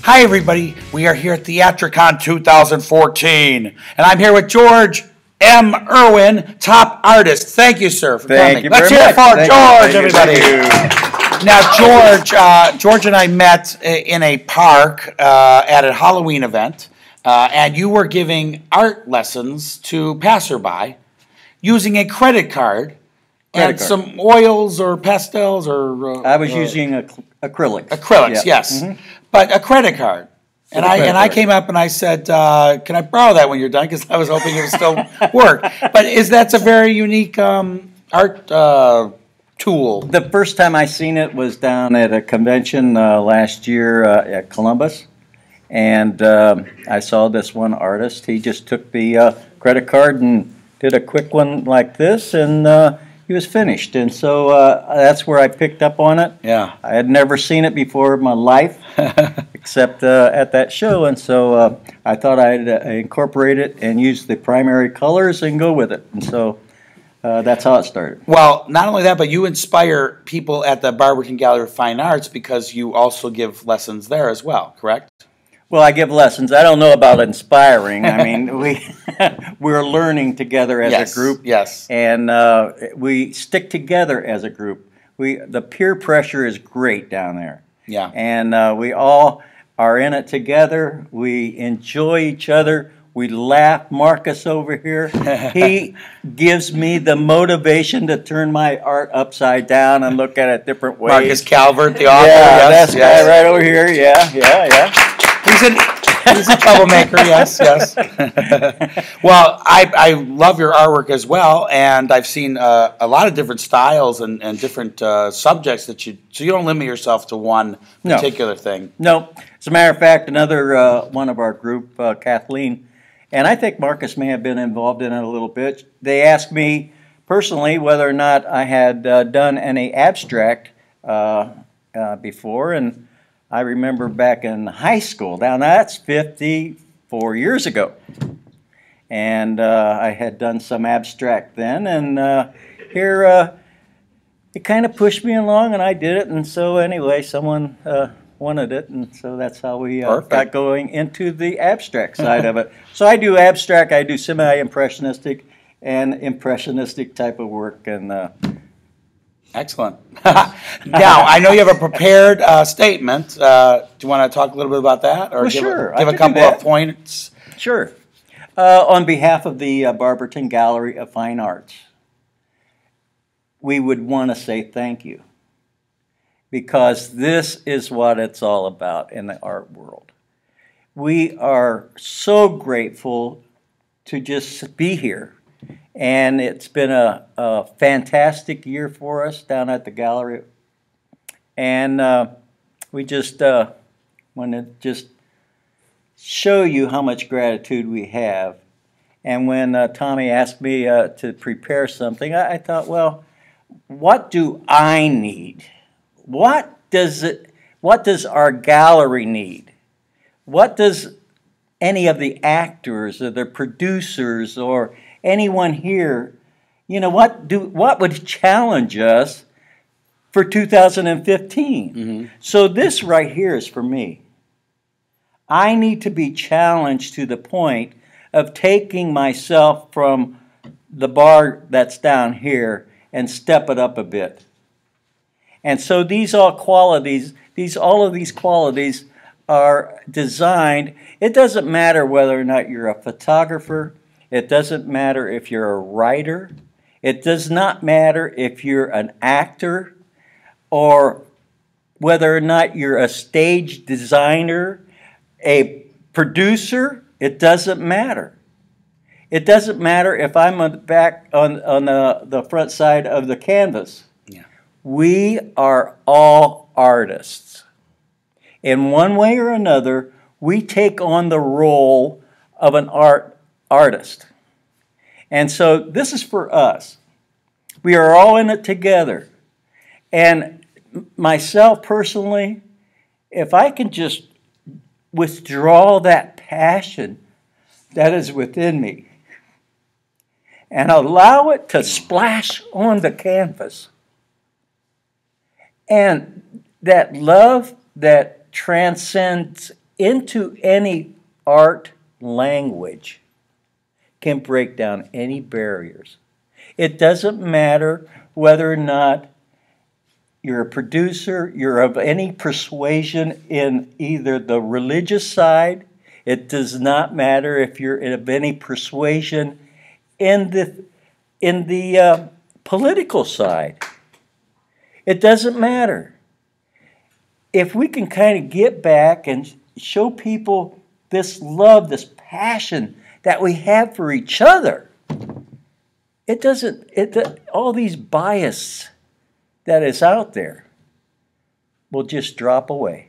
Hi, everybody. We are here at Theatricon 2014, and I'm here with George M. Erwin, top artist. Thank you, sir, for coming. Let's hear it for George, everybody. Now, George and I met in a park at a Halloween event, and you were giving art lessons to passerby using a credit card and some oils or pastels or... I was using acrylics. Acrylics, yes. Mm-hmm. But a credit card. And I came up and I said, can I borrow that when you're done? Because I was hoping it would still work. But that's a very unique art tool. The first time I seen it was down at a convention last year at Columbus. And I saw this one artist. He just took the credit card and did a quick one like this, and he was finished. And so that's where I picked up on it. Yeah. I had never seen it before in my life, except at that show. And so I thought I'd incorporate it and use the primary colors and go with it. And so that's how it started. Well, not only that, but you inspire people at the Barberton Gallery of Fine Arts because you also give lessons there as well, correct? Well, I give lessons. I don't know about inspiring. I mean, we're learning together as a group. Yes. And we stick together as a group. The peer pressure is great down there. Yeah. And we all are in it together. We enjoy each other. We laugh. Marcus over here, he gives me the motivation to turn my art upside down and look at it different ways. Marcus Calvert, the author. Yeah, that's guy right over here. Yeah. He's a troublemaker, yes. Well, I love your artwork as well, and I've seen a lot of different styles and different subjects so you don't limit yourself to one particular thing. No. As a matter of fact, another one of our group, Kathleen, and I think Marcus may have been involved in it a little bit, they asked me personally whether or not I had done any abstract before, and I remember back in high school, that's 54 years ago, and I had done some abstract then, and here it kind of pushed me along, and I did it, and so anyway, someone wanted it, and so that's how we got going into the abstract side of it. So I do abstract, I do semi-impressionistic, and impressionistic type of work, and excellent. Now, I know you have a prepared statement. Do you want to talk a little bit about that? Or give a couple of points? Sure. On behalf of the Barberton Gallery of Fine Arts, we would want to say thank you, because this is what it's all about in the art world. We are so grateful to just be here. And it's been a fantastic year for us down at the gallery. And we just want to just show you how much gratitude we have. And when Tommy asked me to prepare something, I thought, well, what do I need? What does our gallery need? What does any of the actors or the producers or anyone here, what would challenge us for 2015? Mm-hmm. So this right here is for me. I need to be challenged to the point of taking myself from the bar that's down here and step it up a bit. And so all of these qualities are designed. It doesn't matter whether or not you're a photographer. It doesn't matter if you're a writer. It does not matter if you're an actor or whether or not you're a stage designer, a producer. It doesn't matter. It doesn't matter if I'm on the front side of the canvas. Yeah. We are all artists. In one way or another, we take on the role of an artist. And so this is for us. We are all in it together. And myself personally, if I can just withdraw that passion that is within me and allow it to splash on the canvas, and that love that transcends into any art language can break down any barriers. It doesn't matter whether or not you're a producer, you're of any persuasion in either the religious side. It does not matter if you're of any persuasion in the political side. It doesn't matter. If we can kind of get back and show people this love, this passion that we have for each other, all these bias that is out there will just drop away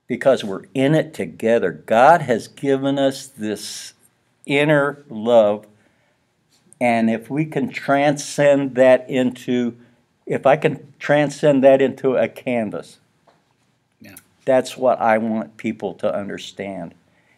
because we're in it together. God has given us this inner love, and if we can transcend that into, if I can transcend that into a canvas, that's what I want people to understand,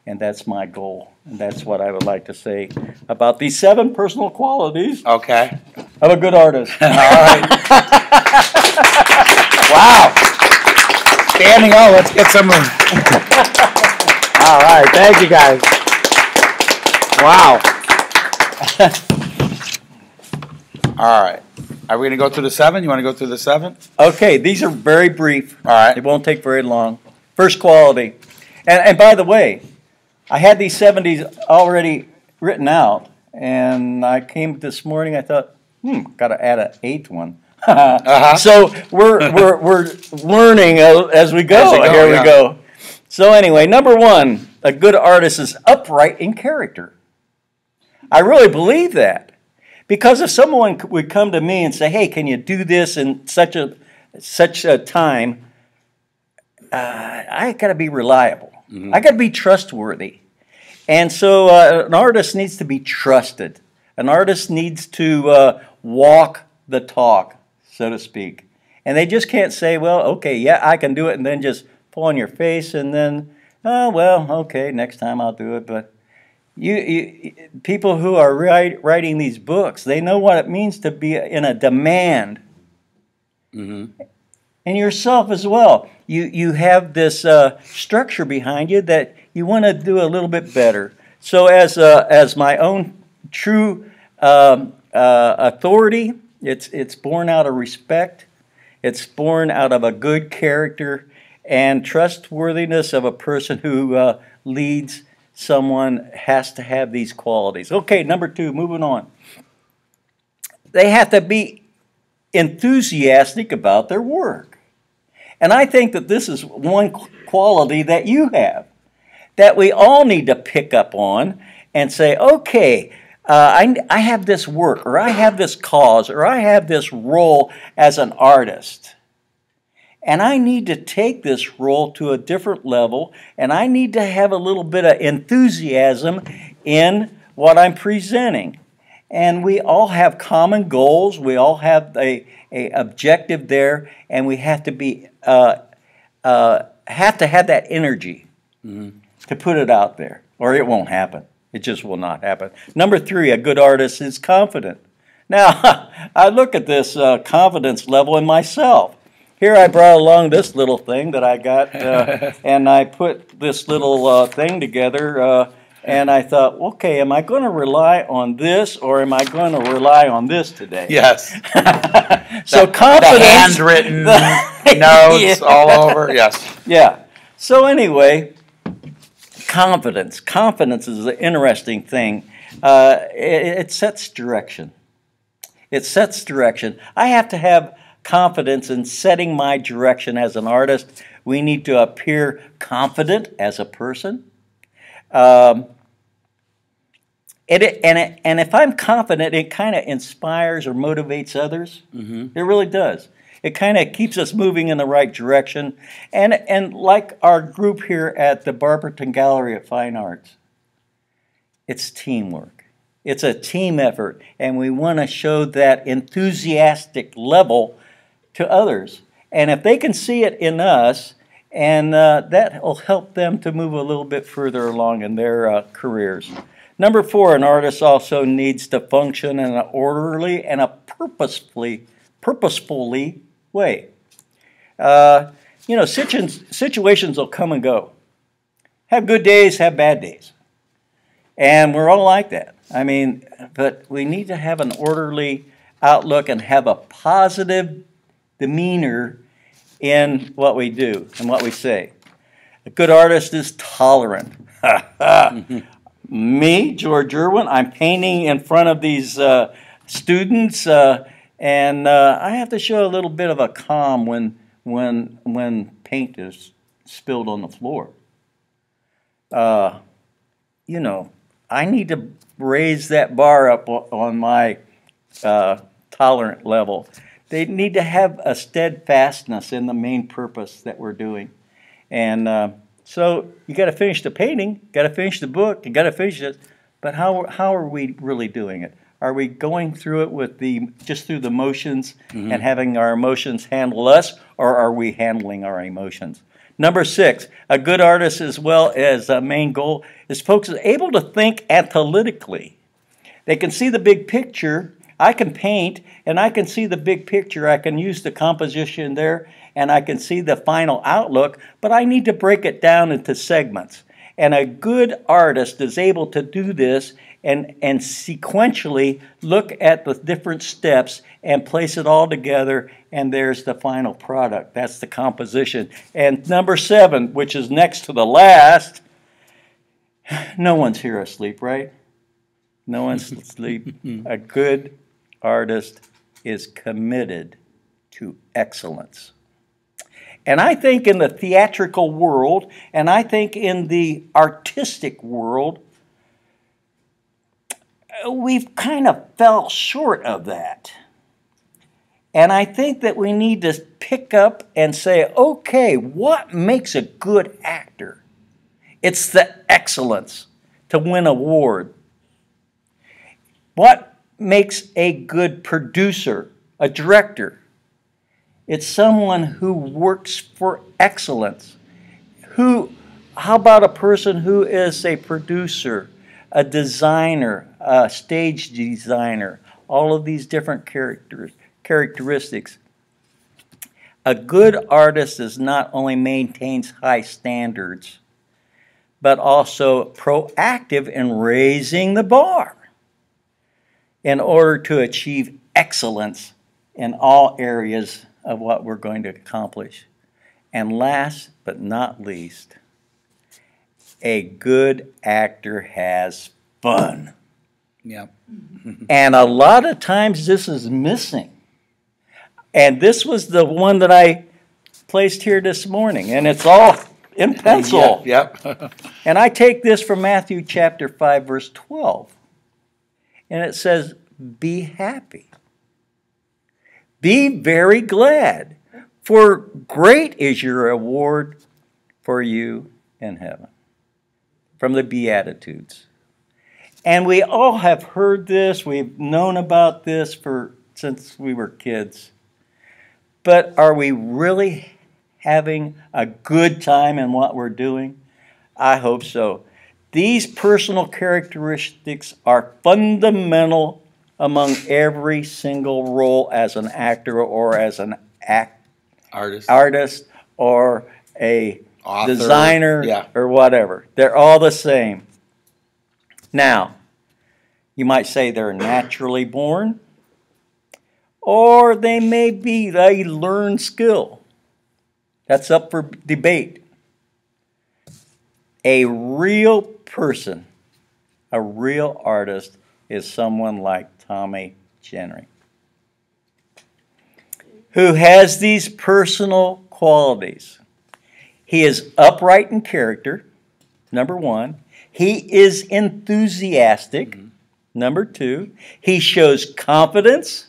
and that's my goal, and that's what I would like to say about these 7 personal qualities of a good artist. All right. Wow. Standing O, let's get some room. All right, thank you guys. Wow. All right. Are we going to go through the 7? You want to go through the 7? Okay, these are very brief. All right. It won't take very long. First quality. And by the way, I had these 70s already written out, and I came this morning, I thought, got to add an 8th one. So we're learning as we go. Here we go. So anyway, number 1, a good artist is upright in character. I really believe that. Because if someone would come to me and say, hey, can you do this in such a time, I got to be reliable. I got to be trustworthy. And so an artist needs to be trusted. An artist needs to walk the talk, so to speak. And they just can't say, well, okay, yeah, I can do it, and then just fall on your face, and then, oh, well, okay, next time I'll do it. But people who are writing these books, they know what it means to be in a demand. And yourself as well. You have this structure behind you that you want to do a little bit better. So as my own true authority, it's born out of respect. It's born out of a good character and trustworthiness of a person who leads. Someone has to have these qualities. Okay, number 2, moving on. They have to be enthusiastic about their work. And I think that this is one quality that you have, that we all need to pick up on and say, okay, I have this work, or I have this cause, or I have this role as an artist. And I need to take this role to a different level, and I need to have a little bit of enthusiasm in what I'm presenting. And we all have common goals. We all have a objective there, and we have to be have to have that energy to put it out there, or it won't happen. It just will not happen. Number 3, a good artist is confident. Now, I look at this confidence level in myself. Here I brought along this little thing that I got, and I put this little thing together, and I thought, okay, am I going to rely on this, or am I going to rely on this today? Yes. So confidence. The handwritten notes all over, yes. Yeah. So anyway, confidence. Confidence is an interesting thing. It sets direction. It sets direction. I have to have confidence in setting my direction as an artist. We need to appear confident as a person. And if I'm confident, it kind of inspires or motivates others. It really does. It kind of keeps us moving in the right direction. And like our group here at the Barberton Gallery of Fine Arts, it's teamwork. It's a team effort, and we want to show that enthusiastic level to others. And if they can see it in us, and that will help them to move a little bit further along in their careers. Number 4, an artist also needs to function in an orderly and a purposefully way. Situations will come and go. have good days, have bad days. And we're all like that. I mean, but we need to have an orderly outlook and have a positive demeanor in what we do and what we say. A good artist is tolerant. Me, George Erwin, I'm painting in front of these students, and I have to show a little bit of a calm when paint is spilled on the floor. You know, I need to raise that bar up on my tolerant level. They need to have a steadfastness in the main purpose that we're doing. And so you got to finish the painting, got to finish the book, you got to finish it. But how are we really doing it? Are we going through it with just through the motions and having our emotions handle us, or are we handling our emotions? Number 6, a good artist as well as a main goal is folks able to think analytically. They can see the big picture. I can paint and I can see the big picture. I can use the composition there and I can see the final outlook, but I need to break it down into segments. And a good artist is able to do this and sequentially look at the different steps and place it all together, and there's the final product. That's the composition. And number 7, which is next to the last, no one's here asleep, right? No one's asleep. A good artist is committed to excellence. And I think in the theatrical world, and I think in the artistic world, we've kind of fell short of that. And I think that we need to pick up and say, okay, what makes a good actor? It's the excellence to win an award. What makes a good producer, a director? It's someone who works for excellence. How about a person who is a producer, a designer, a stage designer, all of these different characteristics? A good artist is not only maintains high standards, but also proactive in raising the bar in order to achieve excellence in all areas of what we're going to accomplish. And last but not least, a good actor has fun. Yeah. And a lot of times this is missing. And this was the one that I placed here this morning, and it's all in pencil. Yep. And I take this from Matthew chapter 5, verse 12. And it says, be happy. Be very glad, for great is your reward for you in heaven. From the Beatitudes. And we all have heard this, we've known about this since we were kids. But are we really having a good time in what we're doing? I hope so. These personal characteristics are fundamental among every single role as an actor or as an artist or a author, designer, or whatever. They're all the same. Now, you might say they're naturally born, or they may be a learned skill. That's up for debate. A real person, a real artist, is someone like Tommy Jenry, who has these personal qualities. He is upright in character, number 1. He is enthusiastic, number 2. He shows confidence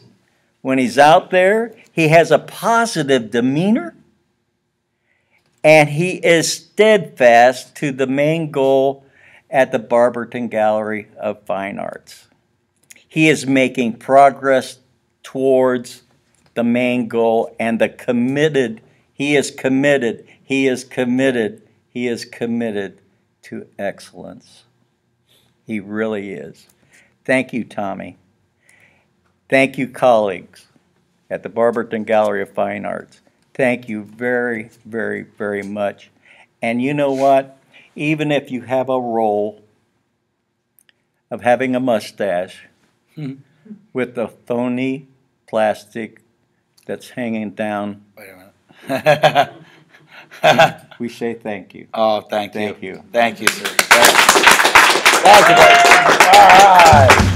when he's out there. He has a positive demeanor. And he is steadfast to the main goal at the Barberton Gallery of Fine Arts. He is making progress towards the main goal, and he is committed to excellence. He really is. Thank you, Tommy. Thank you, colleagues at the Barberton Gallery of Fine Arts. Thank you very, very, very much. And you know what? even if you have a role of having a mustache with a phony plastic that's hanging down. Wait a minute. We say thank you. Oh, thank you. Thank you. Thank you, sir. Thank you, buddy. All right.